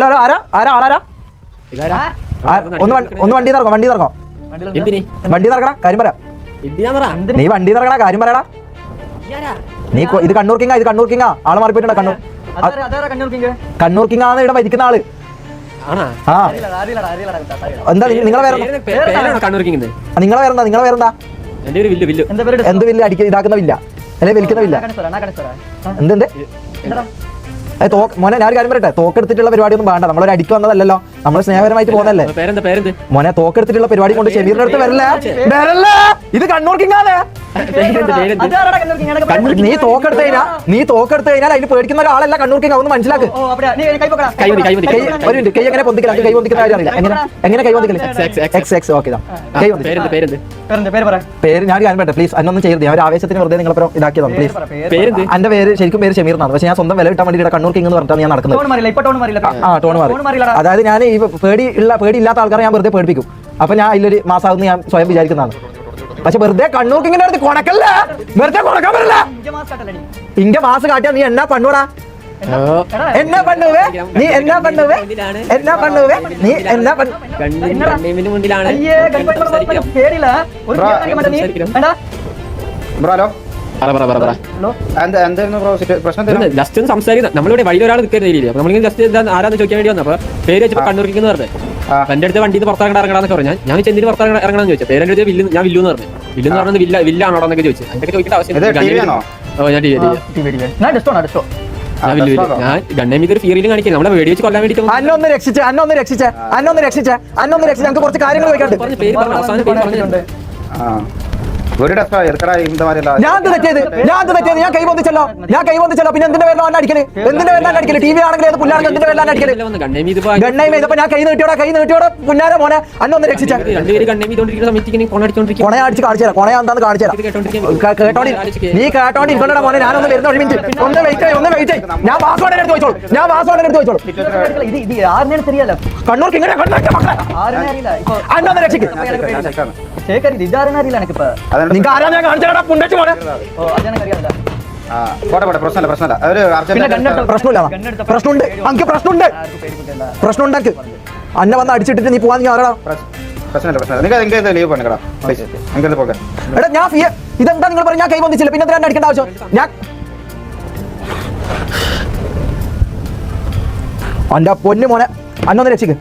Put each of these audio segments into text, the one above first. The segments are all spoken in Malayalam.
ആരാ ഒന്ന് വണ്ടി ഇറങ്ങോ വണ്ടി ഇറങ്ങണ കാര്യം പറ. നീ വണ്ടി ഇറങ്ങണ കാര്യം പറയടാ. നീ ഇത് കണ്ണൂർ കിങ്ങാ ആള് മാറിപ്പോയിട്ടുണ്ട്. കണ്ണൂർ കിങ്ങാന്ന് ഇവിടെ ഭരിക്കുന്ന ആള്. എന്താ നിങ്ങളെ പേരെന്താ? എന്ത് വില്ല ഇതാക്കുന്ന വില്ല അല്ലെ വലിക്കുന്ന വില്ല? എന്ത് മോനെ ഞാൻ കാര്യം പറയട്ടെ, തോക്കെടുത്തിട്ടുള്ള പരിപാടി ഒന്നും വേണ്ട. നമ്മളൊരു അടിക്ക് വന്നതല്ലോ, നമ്മൾ സ്നേഹപരമായിട്ട് പോകുന്നല്ലേ. മോനെ തോക്കെടുത്തിട്ടുള്ള പരിപാടി കൊണ്ട് ഷെമീറിന്റെ അടുത്ത് വരല്ലേ. ഇത് കണ്ണൂർ കിങ്ങാണ്. നീ തോക്കെടുത്ത് കഴിഞ്ഞാൽ അതിന് പേടിക്കുന്ന ഒരാളല്ല കണ്ണൂർ കിങ്. ഒന്ന് മനസ്സിലാക്ക്. കൈ എങ്ങനെ പൊന്തിക്കില്ല? കൈ പൊന്തിക്കുന്ന കാര്യം അറിയില്ല. എങ്ങനെ കൈ പൊന്തിക്കില്ല? പേര് ഞാൻ കാര്യം പറയട്ടെ പ്ലീസ്. അന്നൊന്നും ചെയ്യരുത്. ഞാൻ ഒരു ആവേശത്തിന് വെറുതെ നിങ്ങളെ ഇതാക്കിയതാണ് പ്ലീസ്. എന്റെ പേര് ശരിക്കും പേര് ഷെമീറിനാണ്. പക്ഷെ ഞാൻ സ്വന്തം വില കിട്ടാൻ വേണ്ടി കണ്ണൂർ കിങ് എന്ന് പറഞ്ഞാൽ ഞാൻ നടക്കുന്നത്. ടോൺ മാറി. അതായത് ഞാൻ ഈ പേടിയില്ലാത്ത ആൾക്കാരെ ഞാൻ വെറുതെ പേടിപ്പിക്കും. അപ്പൊ ഞാൻ അതിലൊരു മാസാവുന്ന ഞാൻ സ്വയം വിചാരിക്കുന്നതാണ്. പക്ഷെ വെറുതെ കണ്ണൂർ കിങ്ങിന്റെ അടുത്ത് കൊണക്കല്ല, വെറുതെ കൊണക്കാൻ പറ്റില്ല. ഇങ്ക മാസ് കാട്ടിയാ നീ എന്നാ പണ്ണൂടാ? എന്നാ പണ്ണുവേ നീ? എന്നാ പണ്ണുവേ നീ? എന്നാ ജസ്റ്റ് ഒന്ന് സംസാരിക്കുന്നത്. നമ്മളിവിടെ വഴി ഒരാൾ നിൽക്കുന്ന നമ്മളിങ്ങനെ ജസ്റ്റ് ആരാന്ന് ചോദിക്കാൻ വേണ്ടി വന്നപ്പോ പേര് വെച്ചപ്പോ കണ്ണൂരിക്കുന്നു പറഞ്ഞു. എന്റെ അടുത്ത് വണ്ടിയിൽ പുറത്തിറങ്ങാന്ന് പറഞ്ഞു. ഞാൻ ചെന്നിന് പുറത്തിറങ്ങണമെന്ന് ചോദിച്ചു. പേരെന്റെ അടുത്ത് ഞാൻ വില്ലു പറഞ്ഞു. വില്ലെന്ന് പറഞ്ഞത് വില്ലാണോ എന്നൊക്കെ ചോദിച്ചു. എന്തൊക്കെ ചോദിക്കേണ്ട ആവശ്യം. ഞാൻ ഗണ്ണേമി ഒരു ഫിയറിലും കാണിക്കുന്നത് നമ്മളെ വെടി വെച്ച് കൊല്ലാൻ വേണ്ടി. അന്നൊന്ന് രക്ഷിച്ച് ഞങ്ങൾക്ക് കുറച്ച് കാര്യങ്ങൾ ചോദിക്കാണ്ട്. ഞാൻ കൈ പൊന്തിച്ചല്ലോ. പിന്നെ എന്തിന്റെ പേരിലാണ് അടിക്കല്? ടി വി ആണെങ്കിൽ പുല്ലാണെങ്കിൽ എന്തിന്റെ പേരിലാണ് അടിക്കല്? ഗണ്ണേമി ചെയ്തപ്പോ ഞാൻ കൈ നീട്ടിയോടെ പുന്നാര മോനെ. അന്നൊന്ന് രക്ഷിച്ച കൊണ അടിച്ച് കാണിച്ചു തരാം. കൊണ എന്താന്ന് കാണിച്ചു തരാം. നീ കേട്ടോണ്ടിരിക്കണ്ട മോനെ. ഞാനൊന്ന് വരുന്ന ഒരു മിനിറ്റ്. ഒന്ന് വെയിറ്റ്. ഞാൻ പാസ്വേഡ് എടുത്ത് ചോദിച്ചോളൂ. കണ്ണൂർ കിങ്ങനെ അന്നൊന്ന് രക്ഷിക്കും. നിങ്ങൾക്ക് ആരാ ഞാൻ കാണിച്ചാ പുണ്ടച്ചു മോനെ. പ്രശ്നമുണ്ട് എനിക്ക്. അന്നെ വന്ന് അടിച്ചിട്ടിട്ട് നീ പോവാൻ ആരാടാ? എടാ ഞാൻ ഇതെന്താ നിങ്ങൾ പറഞ്ഞ? ഞാൻ കൈ പൊന്തിച്ചില്ല, പിന്നെ എന്തിനാ അടിക്കേണ്ട ആവശ്യം? ഞാൻ എന്റെ പൊന്നു മോനെ അന്നൊന്ന് രക്ഷിക്ക്.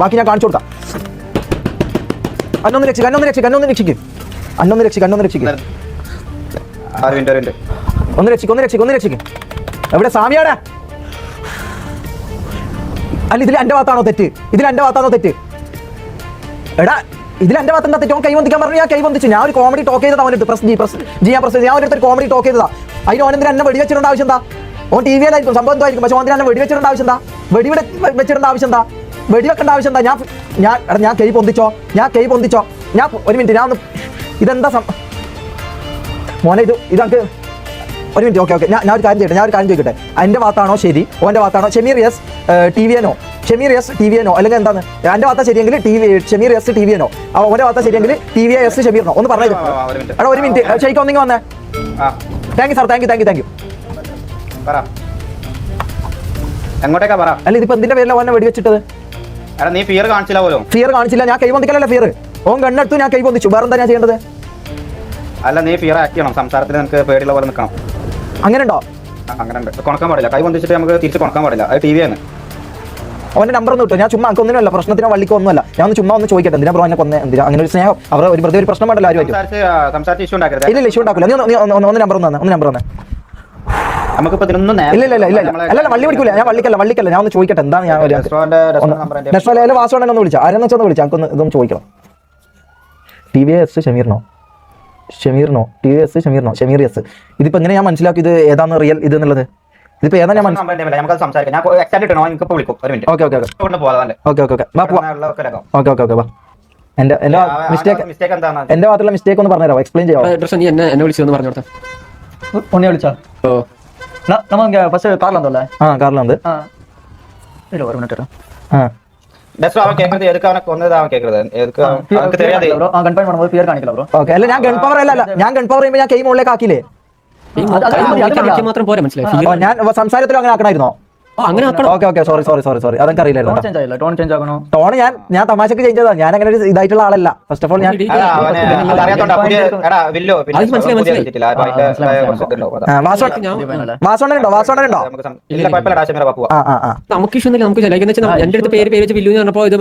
ബാക്കി ഞാൻ കാണിച്ചു കൊടുക്കാം. അന്നൊന്ന് രക്ഷിക്ക്. ഒന്ന് രക്ഷിക്ക്. എവിടെ സാമിയാടാ? അല്ല ഇതിൽ എന്റെ ഭാഗത്താണോ തെറ്റ്? എടാ ഇതിൽ എന്റെ ഭാഗത്ത് എന്താ തെറ്റ്? ഓൻ കൈ പൊന്തിക്കാൻ പറഞ്ഞു, ഞാൻ കൈ പൊന്തിച്ചു. ഞാൻ ഒരു കോമഡി ടോക്ക് ചെയ്തതാ. അവൻ്റെ ഞാൻ ഒരു കോമഡി ടോക്ക് ചെയ്തതാ. അതിന് ഓനെന്തിനാ എന്നെ വെടിവെച്ചിടേണ്ട ആവശ്യം എന്താ? ഓൻ ടി വിയിലായിരിക്കും, സംഭവം എന്തായിരിക്കും. പക്ഷെ ഓനെന്തിനാ എന്നെ വെടിവെച്ചിടേണ്ട ആവശ്യം എന്താ? വെച്ചിടേണ്ട ആവശ്യം എന്താ? വെടിവെക്കേണ്ട ആവശ്യം എന്താ? ഞാൻ കൈ പൊന്തിച്ചോ. ഞാൻ ഒരു മിനിറ്റ്. ഞാൻ ഒന്ന് ഇതെന്താ മോനെ? ഇതൊക്കെ ഒരു മിനിറ്റ്. ഓക്കെ ഞാൻ ഒരു കാര്യം ചോദിക്കട്ടെ. എൻ്റെ ഭാഗത്താണോ ശരി? ഓൻ്റെ ഭാഗത്താണോ? ഷെമീർ എസ് ടി വി എനോ അല്ലെങ്കിൽ എന്താണ്? എൻ്റെ ഭാഗത്താ ശരിയെങ്കിൽ ഷെമീർ എസ് ടി വി എനോ, ഓൻ്റെ ഭാഗത്താ ശരിയെങ്കിൽ ടി വി എസ് ഷെമീറിനോ? ഒന്ന് പറഞ്ഞു. എടാ ഒരു മിനിറ്റ്. ഷെയ്ക്ക് ഒന്നിങ്ങി വന്നേ. Thank you sir. Thank you. എങ്ങോട്ടേക്കാ പറ? അല്ല ഇതിപ്പോ എന്തിന്റെ പേരിലാണ് ഓനെ വെടിവെച്ചിട്ടത്? നീ ഫിയർ കാണിച്ചില്ല. ഞാൻ കൈ പൊന്തിക്കലല്ല ഫിയർ. ഓൻ ഗണ്ണെടുത്തു, ഞാൻ കൈ പൊന്തിച്ചു. വേറെന്താ ഞാൻ ചെയ്യേണ്ടത്? അല്ല നീ ഫിയർ ആക്ട് ചെയ്യണം. സംസാരത്തിൽ നിനക്ക് പേടിയുള്ള പോലെ നിൽക്കണം. അങ്ങനെ ഉണ്ടോ? അങ്ങനെ ഉണ്ട്. കൊണക്കാൻ പാടില്ല. കൈ പൊന്തിച്ചിട്ട് നമുക്ക് തിരിച്ച് കൊണക്കാൻ പാടില്ല. അത് ടി വി ആണ്. അവന്റെ നമ്പർ ഒന്ന് കിട്ടും. ഞാൻ ചുമ്മാ ഒന്നിനല്ല, പ്രശ്നത്തിനോ വള്ളിക്കോ ഒന്നുമല്ല. ഞാൻ ഒന്ന് ചുമ്മാ ഒന്ന് ചോദിക്കട്ടെ. എന്തിനാ ബ്രോ എന്നെ കൊന്നേ? എന്തിനാ അങ്ങനെ ഒരു സ്നേഹം? അവർ ഒരു വെറുതെ ഒരു പ്രശ്നം വേണ്ടല്ലോ. ആരും സംസാരിച്ച് ഇഷ്യൂ ഉണ്ടാക്കരുത്. ഇല്ല ഇഷ്യൂ ഉണ്ടാക്കില്ല. നീ ഒന്ന് നമ്പർ ഒന്ന് നമുക്കിപ്പോ ഇതിനൊന്നും അല്ല വള്ളി പിടിക്കൂല. ഞാൻ വള്ളിക്കല്ല. ഞാൻ ഒന്ന് ചോദിക്കട്ടെ. എന്താണ് ഞാൻ വാസോണ്ടനെ ഒന്ന് വിളിച്ചാ? ആരെന്ന് വെച്ചാൽ വിളിച്ചാൽ നമുക്കൊന്ന് ഇതൊന്ന് ചോദിക്കണം. ടി വി എസ് ഷെമീറിനോ? ഷെമീർ എസ്. ഇതിപ്പോ എങ്ങനെ ഞാൻ മനസ്സിലാക്കി ഇത് ഏതാണ് റിയൽ ഇത് എന്നുള്ളത്? ഇതിപ്പോ ഏതാ? ഞാൻ എന്റെ ഭാഗത്തുള്ള മിസ്റ്റേക്ക് ഒന്ന് പറഞ്ഞുതരാമോ? എക്സ്പ്ലെയിൻ ചെയ്യാമോ? കാറിലുണ്ട്. ഞാൻ ഗൺ പവർ ചെയ്യുമ്പോ ഞാൻ കൈ മുകളിലേക്ക് ആക്കിയില്ലേ? ഞാൻ സംസാരത്തിലും അങ്ങനെ ആക്കണമായിരുന്നോ? അങ്ങനെ ആക്കണം. ഓക്കെ സോറി അതൊക്കെ അറിയില്ലായിരുന്നു ടോൺ ചേഞ്ച് ആയില്ല, ടോൺ ചേഞ്ച് ആക്കണോ? ടോൺ ഞാൻ തമാശക്ക് ചേഞ്ച് ചെയ്തതാ. ഞാൻ അങ്ങനെ ഒരു ഇതായിട്ടുള്ള ആളല്ല. ഫസ്റ്റ് ഓഫ് ഓൾ ഞാൻ വാസോണ്ടനുണ്ടോ? നമുക്ക് ഇഷ്യൂ ഒന്നുമില്ല. നമുക്ക് ലൈക്ക് വെച്ചാൽ എന്റെ അടുത്ത് പേര് വെച്ച് വില്ലു എന്ന് പറഞ്ഞപ്പോൾ ഇത്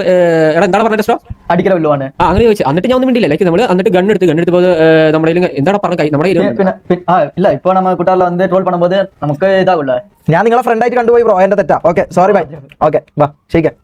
എടാ എന്താണ് പറഞ്ഞത് സ്റ്റോ അടിക്കല വില്ലുവാണ്. അങ്ങനെ ചോദിച്ചു. എന്നിട്ട് ഞാൻ ഒന്നും മിണ്ടില്ല. ലൈക്ക് നമ്മൾ എന്നിട്ട് ഗണ്ണെടുത്ത് പോയത് നമ്മുടെ എന്താണ് പറഞ്ഞ നമ്മുടെ இல்ல இப்போ நம்ம குட்டால வந்து ட்ரோல் பண்ணும்போது நமக்கு இதாகும்ல. ഞാൻ നിങ്ങളെ ഫ്രണ്ട് ആയിട്ട് കണ്ടുപോയി ബ്രോ. എന്റെ തെറ്റാ. Okay sorry by. ഓക്കെ വാ ശരിക്കും.